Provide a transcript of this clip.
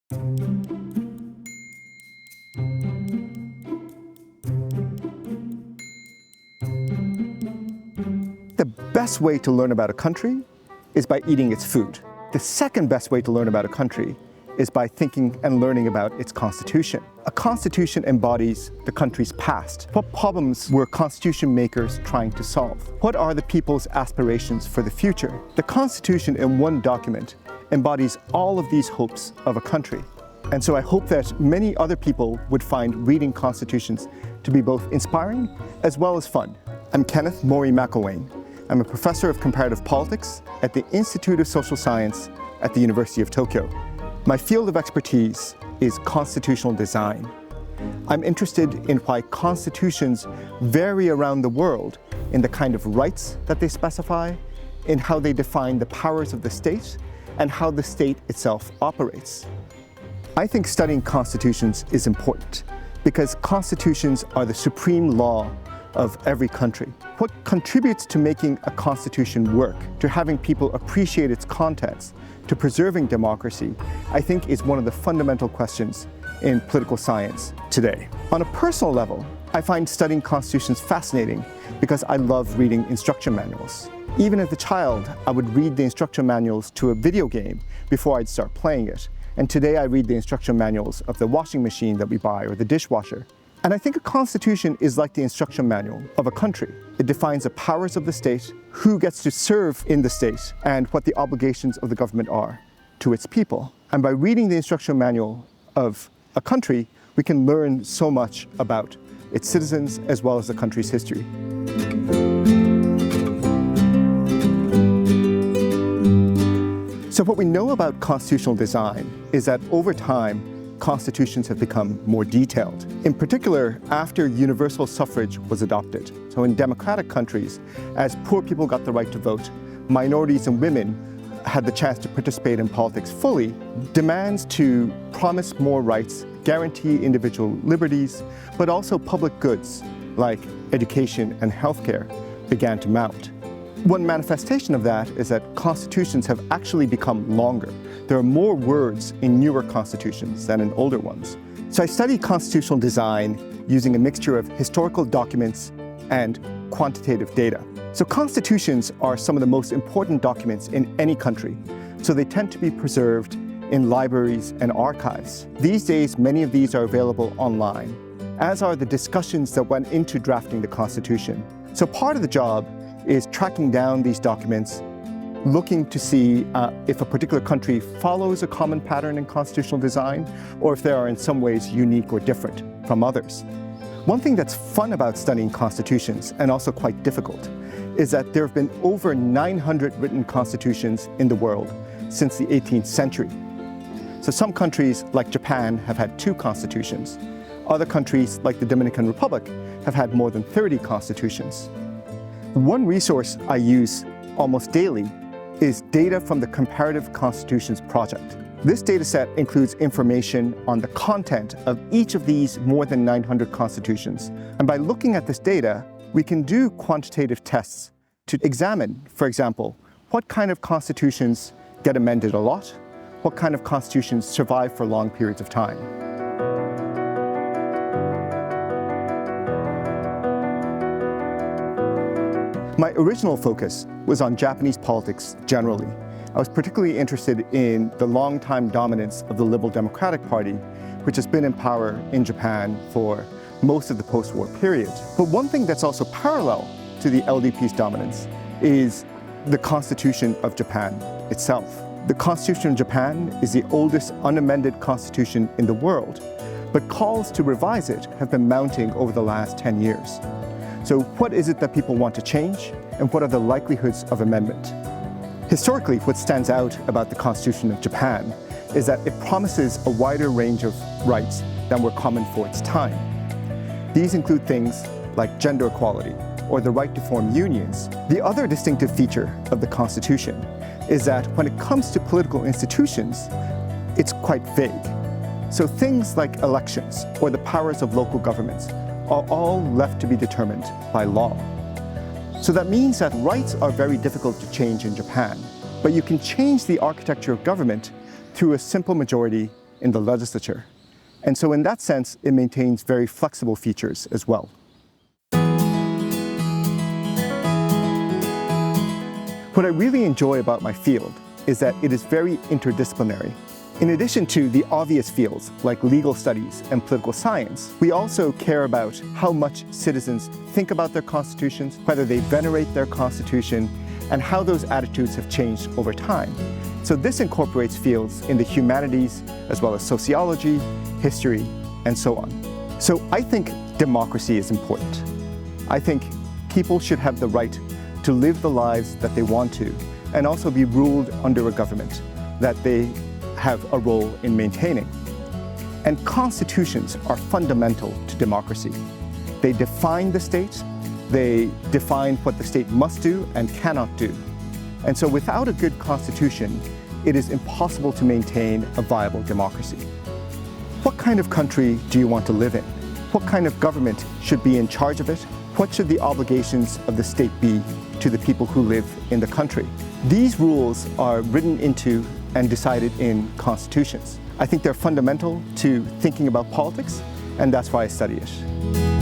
The best way to learn about a country is by eating its food. The second best way to learn about a country is by thinking and learning about its constitution. A constitution embodies the country's past. What problems were constitution makers trying to solve? What are the people's aspirations for the future? The constitution in one document embodies all of these hopes of a country. And so I hope that many other people would find reading constitutions to be both inspiring as well as fun. I'm Kenneth Mori McIlwain. I'm a professor of comparative politics at the Institute of Social Science at the University of Tokyo. My field of expertise is constitutional design. I'm interested in why constitutions vary around the world in the kind of rights that they specify, in how they define the powers of the state, and how the state itself operates. I think studying constitutions is important because constitutions are the supreme law of every country. What contributes to making a constitution work, to having people appreciate its contents, to preserving democracy, I think is one of the fundamental questions in political science today. On a personal level, I find studying constitutions fascinating because I love reading instruction manuals. Even as a child, I would read the instruction manuals to a video game before I'd start playing it. And today I read the instruction manuals of the washing machine that we buy or the dishwasher. And I think a constitution is like the instruction manual of a country. It defines the powers of the state, who gets to serve in the state, and what the obligations of the government are to its people. And by reading the instruction manual of a country, we can learn so much about its citizens as well as the country's history. So what we know about constitutional design is that over time, constitutions have become more detailed. In particular, after universal suffrage was adopted. So in democratic countries, as poor people got the right to vote, minorities and women had the chance to participate in politics fully, demands to promise more rights, guarantee individual liberties, but also public goods like education and healthcare began to mount. One manifestation of that is that constitutions have actually become longer. There are more words in newer constitutions than in older ones. So I study constitutional design using a mixture of historical documents and quantitative data. So constitutions are some of the most important documents in any country, so they tend to be preserved in libraries and archives. These days, many of these are available online, as are the discussions that went into drafting the Constitution. So part of the job is tracking down these documents, looking to see if a particular country follows a common pattern in constitutional design, or if they are in some ways unique or different from others. One thing that's fun about studying constitutions, and also quite difficult, is that there have been over 900 written constitutions in the world since the 18th century. So some countries, like Japan, have had 2 constitutions. Other countries, like the Dominican Republic, have had more than 30 constitutions. One resource I use almost daily is data from the Comparative Constitutions Project. This data set includes information on the content of each of these more than 900 constitutions. And by looking at this data, we can do quantitative tests to examine, for example, what kind of constitutions get amended a lot, what kind of constitutions survive for long periods of time. My original focus was on Japanese politics generally. I was particularly interested in the long-time dominance of the Liberal Democratic Party, which has been in power in Japan for most of the post-war period. But one thing that's also parallel to the LDP's dominance is the Constitution of Japan itself. The Constitution of Japan is the oldest unamended constitution in the world, but calls to revise it have been mounting over the last 10 years. So what is it that people want to change, and what are the likelihoods of amendment? Historically, what stands out about the Constitution of Japan is that it promises a wider range of rights than were common for its time. These include things like gender equality or the right to form unions. The other distinctive feature of the Constitution is that when it comes to political institutions, it's quite vague. So things like elections or the powers of local governments are all left to be determined by law. So that means that rights are very difficult to change in Japan, but you can change the architecture of government through a simple majority in the legislature. And so in that sense, it maintains very flexible features as well. What I really enjoy about my field is that it is very interdisciplinary. In addition to the obvious fields like legal studies and political science, we also care about how much citizens think about their constitutions, whether they venerate their constitution, and how those attitudes have changed over time. So this incorporates fields in the humanities, as well as sociology, history, and so on. So I think democracy is important. I think people should have the right to live the lives that they want to, and also be ruled under a government that they have a role in maintaining. And constitutions are fundamental to democracy. They define the state, they define what the state must do and cannot do. And so without a good constitution, it is impossible to maintain a viable democracy. What kind of country do you want to live in? What kind of government should be in charge of it? What should the obligations of the state be to the people who live in the country? These rules are written into and decided in constitutions. I think they're fundamental to thinking about politics, and that's why I study it.